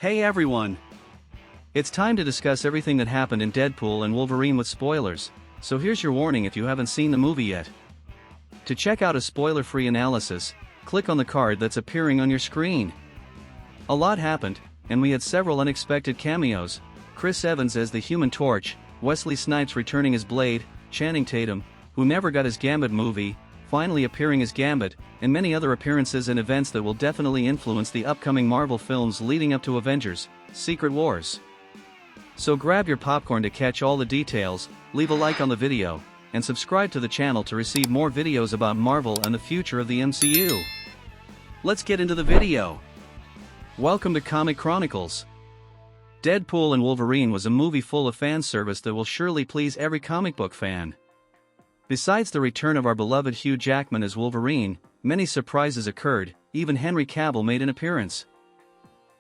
Hey everyone! It's time to discuss everything that happened in Deadpool and Wolverine with spoilers, so here's your warning if you haven't seen the movie yet. To check out a spoiler-free analysis, click on the card that's appearing on your screen. A lot happened, and we had several unexpected cameos: Chris Evans as the Human Torch, Wesley Snipes returning as Blade, Channing Tatum, who never got his Gambit movie, finally appearing as Gambit, and many other appearances and events that will definitely influence the upcoming Marvel films leading up to Avengers: Secret Wars. So grab your popcorn to catch all the details, leave a like on the video, and subscribe to the channel to receive more videos about Marvel and the future of the MCU. Let's get into the video. Welcome to Comic Chronicles. Deadpool and Wolverine was a movie full of fan service that will surely please every comic book fan. Besides the return of our beloved Hugh Jackman as Wolverine, many surprises occurred. Even Henry Cavill made an appearance.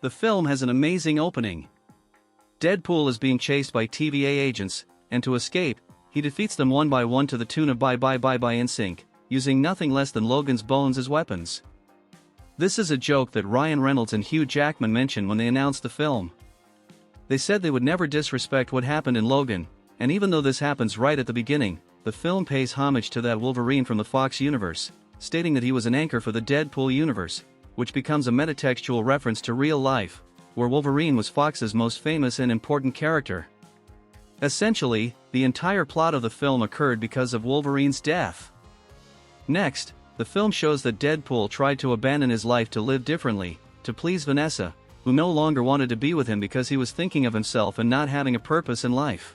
The film has an amazing opening. Deadpool is being chased by TVA agents, and to escape, he defeats them one by one to the tune of Bye Bye Bye Bye in sync, using nothing less than Logan's bones as weapons. This is a joke that Ryan Reynolds and Hugh Jackman mentioned when they announced the film. They said they would never disrespect what happened in Logan, and even though this happens right at the beginning, the film pays homage to that Wolverine from the Fox universe, stating that he was an anchor for the Deadpool universe, which becomes a metatextual reference to real life, where Wolverine was Fox's most famous and important character. Essentially, the entire plot of the film occurred because of Wolverine's death. Next, the film shows that Deadpool tried to abandon his life to live differently, to please Vanessa, who no longer wanted to be with him because he was thinking of himself and not having a purpose in life.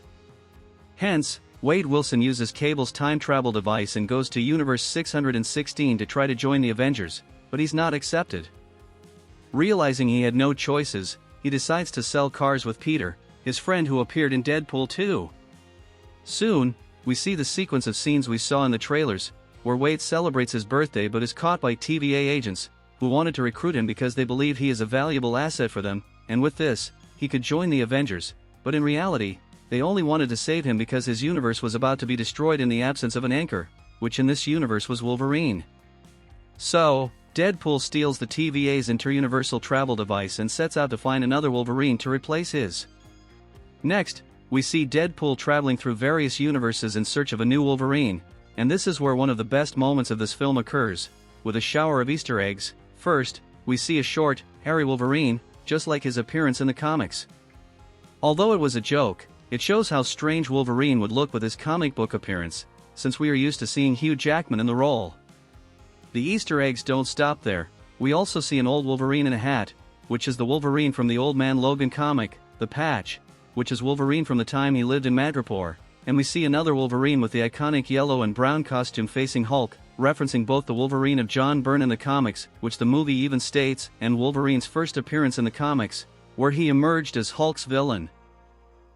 Hence, Wade Wilson uses Cable's time travel device and goes to Universe 616 to try to join the Avengers, but he's not accepted. Realizing he had no choices, he decides to sell cars with Peter, his friend who appeared in Deadpool 2. Soon, we see the sequence of scenes we saw in the trailers, where Wade celebrates his birthday but is caught by TVA agents, who wanted to recruit him because they believe he is a valuable asset for them, and with this, he could join the Avengers, but in reality, they only wanted to save him because his universe was about to be destroyed in the absence of an anchor, which in this universe was Wolverine. So, Deadpool steals the TVA's interuniversal travel device and sets out to find another Wolverine to replace his. Next, we see Deadpool traveling through various universes in search of a new Wolverine, and this is where one of the best moments of this film occurs, with a shower of Easter eggs. First, we see a short, hairy Wolverine, just like his appearance in the comics. Although it was a joke, it shows how strange Wolverine would look with his comic book appearance, since we are used to seeing Hugh Jackman in the role. The Easter eggs don't stop there. We also see an old Wolverine in a hat, which is the Wolverine from the Old Man Logan comic, the Patch, which is Wolverine from the time he lived in Madripoor, and we see another Wolverine with the iconic yellow and brown costume facing Hulk, referencing both the Wolverine of John Byrne in the comics, which the movie even states, and Wolverine's first appearance in the comics, where he emerged as Hulk's villain.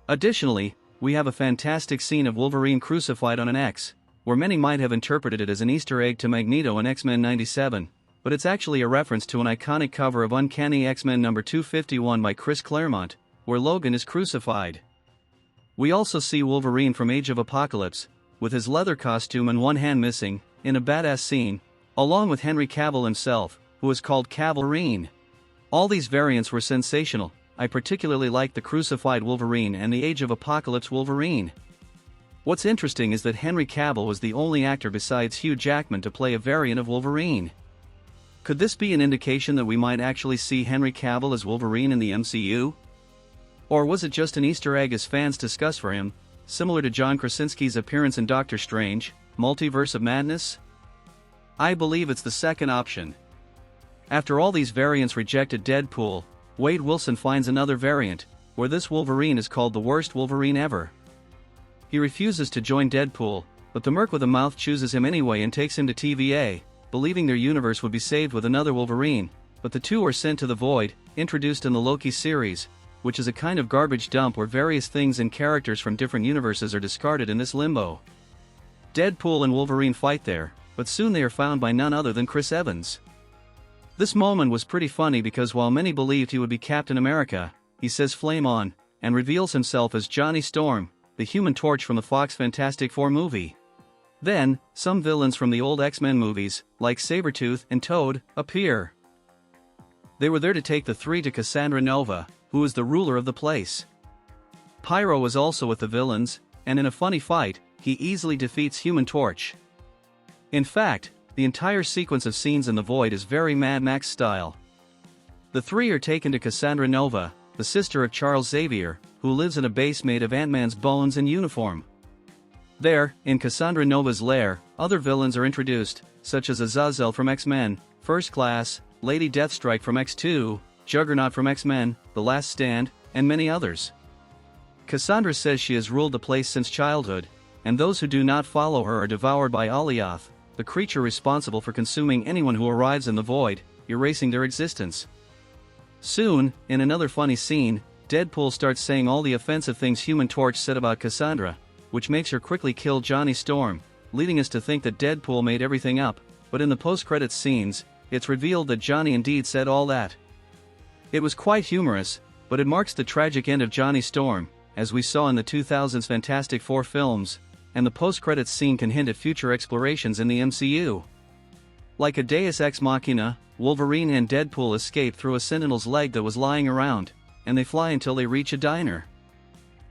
Additionally, we have a fantastic scene of Wolverine crucified on an X, where many might have interpreted it as an Easter egg to Magneto in X-Men 97, but it's actually a reference to an iconic cover of Uncanny X-Men number 251 by Chris Claremont, where Logan is crucified. We also see Wolverine from Age of Apocalypse, with his leather costume and one hand missing, in a badass scene, along with Henry Cavill himself, who is called Cavalrine. All these variants were sensational. I particularly like the crucified Wolverine and the Age of Apocalypse Wolverine. What's interesting is that Henry Cavill was the only actor besides Hugh Jackman to play a variant of Wolverine. Could this be an indication that we might actually see Henry Cavill as Wolverine in the MCU? Or was it just an Easter egg as fans discussed for him, similar to John Krasinski's appearance in Doctor Strange, Multiverse of Madness? I believe it's the second option. After all these variants rejected Deadpool, Wade Wilson finds another variant, where this Wolverine is called the worst Wolverine ever. He refuses to join Deadpool, but the merc with a mouth chooses him anyway and takes him to TVA, believing their universe would be saved with another Wolverine, but the two are sent to the Void, introduced in the Loki series, which is a kind of garbage dump where various things and characters from different universes are discarded in this limbo. Deadpool and Wolverine fight there, but soon they are found by none other than Chris Evans. This moment was pretty funny because while many believed he would be Captain America, he says "Flame on," and reveals himself as Johnny Storm, the Human Torch from the Fox Fantastic Four movie. Then, some villains from the old X-Men movies, like Sabretooth and Toad, appear. They were there to take the three to Cassandra Nova, who is the ruler of the place. Pyro was also with the villains, and in a funny fight, he easily defeats Human Torch. In fact, the entire sequence of scenes in the Void is very Mad Max style. The three are taken to Cassandra Nova, the sister of Charles Xavier, who lives in a base made of Ant-Man's bones and uniform. There, in Cassandra Nova's lair, other villains are introduced, such as Azazel from X-Men, First Class, Lady Deathstrike from X2, Juggernaut from X-Men, The Last Stand, and many others. Cassandra says she has ruled the place since childhood, and those who do not follow her are devoured by Alioth, the creature responsible for consuming anyone who arrives in the Void, erasing their existence. Soon, in another funny scene, Deadpool starts saying all the offensive things Human Torch said about Cassandra, which makes her quickly kill Johnny Storm, leading us to think that Deadpool made everything up, but in the post-credits scenes, it's revealed that Johnny indeed said all that. It was quite humorous, but it marks the tragic end of Johnny Storm, as we saw in the 2000s Fantastic Four films, and the post-credits scene can hint at future explorations in the MCU. Like a deus ex machina, Wolverine and Deadpool escape through a Sentinel's leg that was lying around, and they fly until they reach a diner.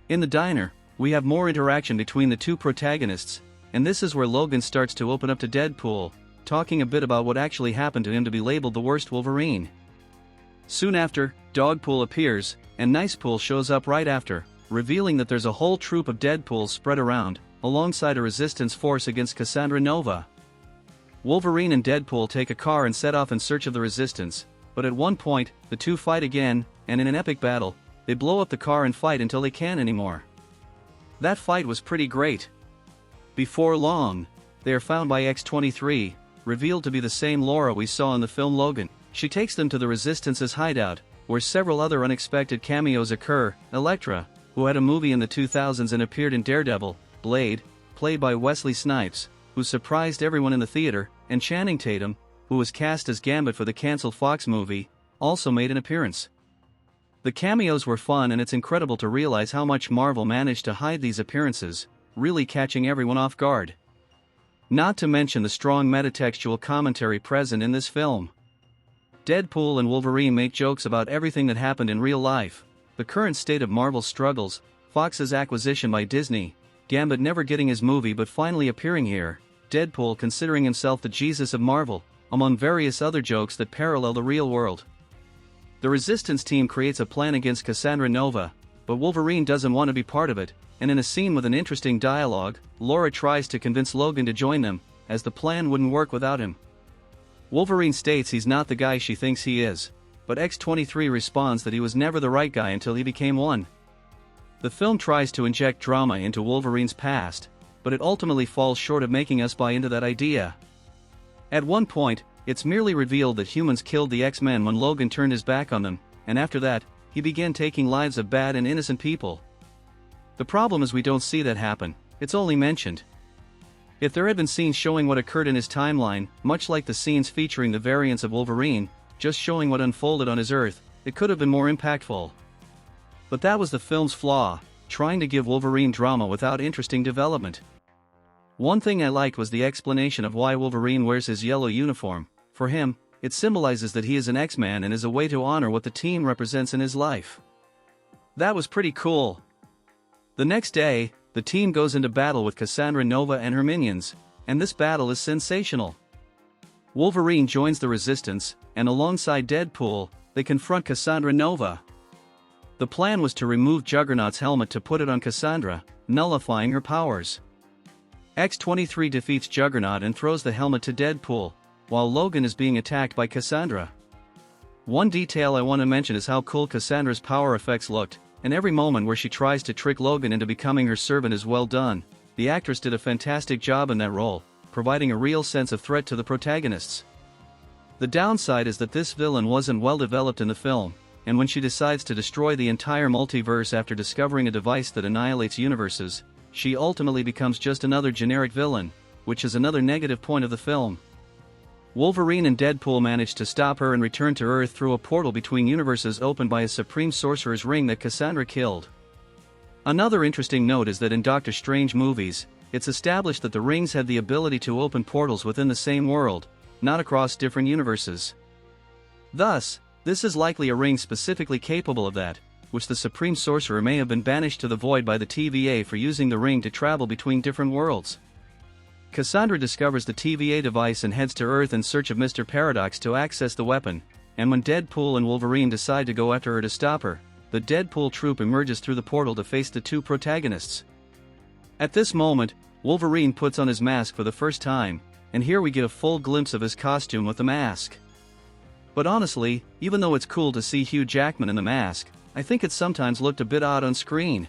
In the diner, we have more interaction between the two protagonists, and this is where Logan starts to open up to Deadpool, talking a bit about what actually happened to him to be labeled the worst Wolverine. Soon after, Dogpool appears, and Nicepool shows up right after, revealing that there's a whole troop of Deadpools spread around, alongside a resistance force against Cassandra Nova. Wolverine and Deadpool take a car and set off in search of the resistance, but at one point, the two fight again, and in an epic battle, they blow up the car and fight until they can't anymore. That fight was pretty great. Before long, they are found by X-23, revealed to be the same Laura we saw in the film Logan. She takes them to the Resistance's hideout, where several other unexpected cameos occur. Elektra, who had a movie in the 2000s and appeared in Daredevil, Blade, played by Wesley Snipes, who surprised everyone in the theater, and Channing Tatum, who was cast as Gambit for the cancelled Fox movie, also made an appearance. The cameos were fun, and it's incredible to realize how much Marvel managed to hide these appearances, really catching everyone off guard. Not to mention the strong metatextual commentary present in this film. Deadpool and Wolverine make jokes about everything that happened in real life, the current state of Marvel's struggles, Fox's acquisition by Disney, Gambit never getting his movie but finally appearing here, Deadpool considering himself the Jesus of Marvel, among various other jokes that parallel the real world. The Resistance team creates a plan against Cassandra Nova, but Wolverine doesn't want to be part of it, and in a scene with an interesting dialogue, Laura tries to convince Logan to join them, as the plan wouldn't work without him. Wolverine states he's not the guy she thinks he is, but X-23 responds that he was never the right guy until he became one. The film tries to inject drama into Wolverine's past, but it ultimately falls short of making us buy into that idea. At one point, it's merely revealed that humans killed the X-Men when Logan turned his back on them, and after that, he began taking lives of bad and innocent people. The problem is we don't see that happen, it's only mentioned. If there had been scenes showing what occurred in his timeline, much like the scenes featuring the variants of Wolverine, just showing what unfolded on his Earth, it could have been more impactful. But that was the film's flaw, trying to give Wolverine drama without interesting development. One thing I liked was the explanation of why Wolverine wears his yellow uniform. For him, it symbolizes that he is an X-Man and is a way to honor what the team represents in his life. That was pretty cool. The next day, the team goes into battle with Cassandra Nova and her minions, and this battle is sensational. Wolverine joins the Resistance, and alongside Deadpool, they confront Cassandra Nova. The plan was to remove Juggernaut's helmet to put it on Cassandra, nullifying her powers. X-23 defeats Juggernaut and throws the helmet to Deadpool, while Logan is being attacked by Cassandra. One detail I want to mention is how cool Cassandra's power effects looked, and every moment where she tries to trick Logan into becoming her servant is well done. The actress did a fantastic job in that role, providing a real sense of threat to the protagonists. The downside is that this villain wasn't well developed in the film, and when she decides to destroy the entire multiverse after discovering a device that annihilates universes, she ultimately becomes just another generic villain, which is another negative point of the film. Wolverine and Deadpool manage to stop her and return to Earth through a portal between universes opened by a Supreme Sorcerer's ring that Cassandra killed. Another interesting note is that in Doctor Strange movies, it's established that the rings have the ability to open portals within the same world, not across different universes. Thus, This is likely a ring specifically capable of that, which the Supreme Sorcerer may have been banished to the void by the TVA for using the ring to travel between different worlds. Cassandra discovers the TVA device and heads to Earth in search of Mr. Paradox to access the weapon, and when Deadpool and Wolverine decide to go after her to stop her, the Deadpool troupe emerges through the portal to face the two protagonists. At this moment, Wolverine puts on his mask for the first time, and here we get a full glimpse of his costume with the mask. But honestly, even though it's cool to see Hugh Jackman in the mask, I think it sometimes looked a bit odd on screen.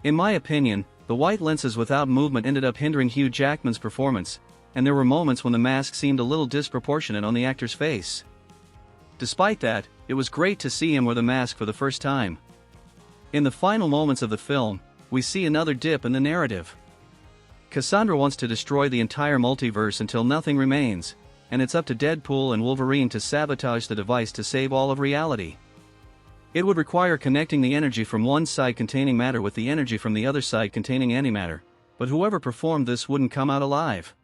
In my opinion, the white lenses without movement ended up hindering Hugh Jackman's performance, and there were moments when the mask seemed a little disproportionate on the actor's face. Despite that, it was great to see him wear the mask for the first time. In the final moments of the film, we see another dip in the narrative. Cassandra wants to destroy the entire multiverse until nothing remains, and it's up to Deadpool and Wolverine to sabotage the device to save all of reality. It would require connecting the energy from one side containing matter with the energy from the other side containing antimatter, but whoever performed this wouldn't come out alive.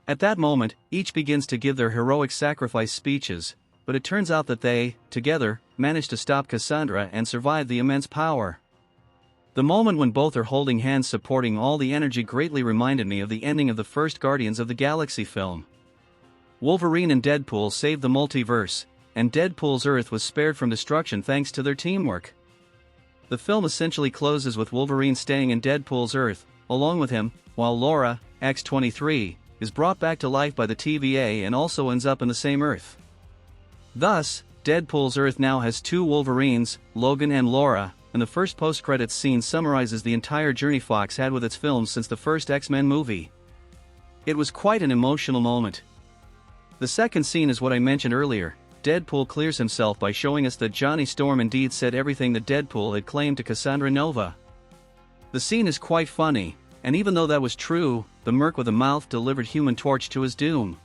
At that moment, each begins to give their heroic sacrifice speeches, but it turns out that they, together, manage to stop Cassandra and survive the immense power. The moment when both are holding hands supporting all the energy greatly reminded me of the ending of the first Guardians of the Galaxy film. Wolverine and Deadpool saved the multiverse, and Deadpool's Earth was spared from destruction thanks to their teamwork. The film essentially closes with Wolverine staying in Deadpool's Earth, along with him, while Laura, X-23, is brought back to life by the TVA and also ends up in the same Earth. Thus, Deadpool's Earth now has two Wolverines, Logan and Laura, and the first post-credits scene summarizes the entire journey Fox had with its films since the first X-Men movie. It was quite an emotional moment. The second scene is what I mentioned earlier. Deadpool clears himself by showing us that Johnny Storm indeed said everything that Deadpool had claimed to Cassandra Nova. The scene is quite funny, and even though that was true, the merc with a mouth delivered Human Torch to his doom.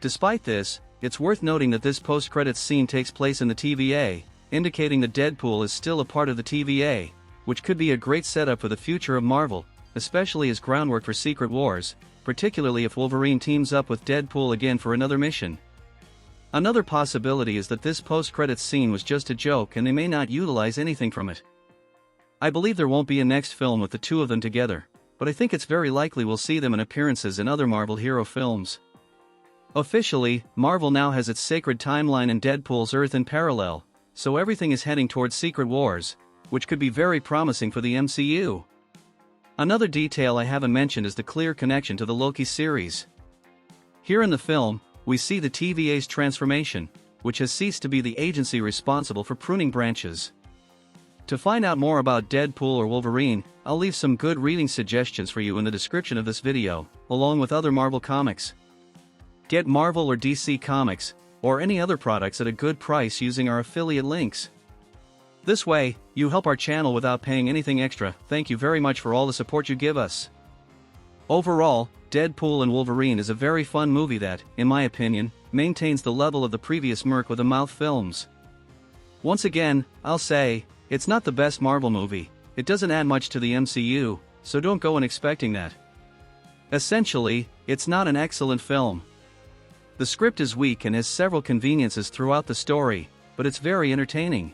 Despite this, it's worth noting that this post-credits scene takes place in the TVA, indicating that Deadpool is still a part of the TVA, which could be a great setup for the future of Marvel, especially as groundwork for Secret Wars, particularly if Wolverine teams up with Deadpool again for another mission. Another possibility is that this post-credits scene was just a joke and they may not utilize anything from it. I believe there won't be a next film with the two of them together, but I think it's very likely we'll see them in appearances in other Marvel hero films. Officially, Marvel now has its sacred timeline in Deadpool's Earth in parallel, so everything is heading towards Secret Wars, which could be very promising for the MCU. Another detail I haven't mentioned is the clear connection to the Loki series. Here in the film, we see the TVA's transformation, which has ceased to be the agency responsible for pruning branches. To find out more about Deadpool or Wolverine, I'll leave some good reading suggestions for you in the description of this video, along with other Marvel comics. Get Marvel or DC Comics, or any other products at a good price using our affiliate links. This way, you help our channel without paying anything extra. Thank you very much for all the support you give us. Overall, Deadpool and Wolverine is a very fun movie that, in my opinion, maintains the level of the previous Merc with a Mouth films. Once again, I'll say, it's not the best Marvel movie, it doesn't add much to the MCU, so don't go in expecting that. Essentially, it's not an excellent film. The script is weak and has several conveniences throughout the story, but it's very entertaining.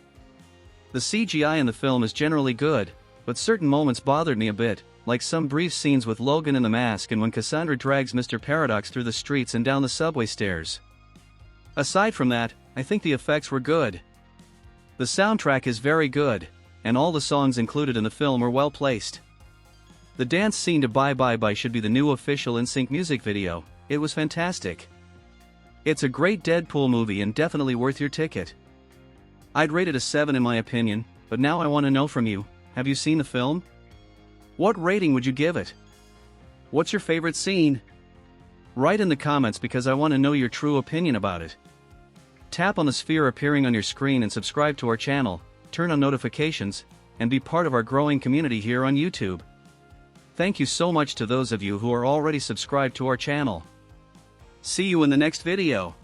The CGI in the film is generally good, but certain moments bothered me a bit, like some brief scenes with Logan in the mask and when Cassandra drags Mr. Paradox through the streets and down the subway stairs. Aside from that, I think the effects were good. The soundtrack is very good, and all the songs included in the film are well placed. The dance scene to Bye Bye Bye should be the new official NSYNC music video. It was fantastic. It's a great Deadpool movie and definitely worth your ticket. I'd rate it a 7 in my opinion, but now I want to know from you, have you seen the film? What rating would you give it? What's your favorite scene? Write in the comments because I want to know your true opinion about it. Tap on the sphere appearing on your screen and subscribe to our channel, turn on notifications, and be part of our growing community here on YouTube. Thank you so much to those of you who are already subscribed to our channel. See you in the next video.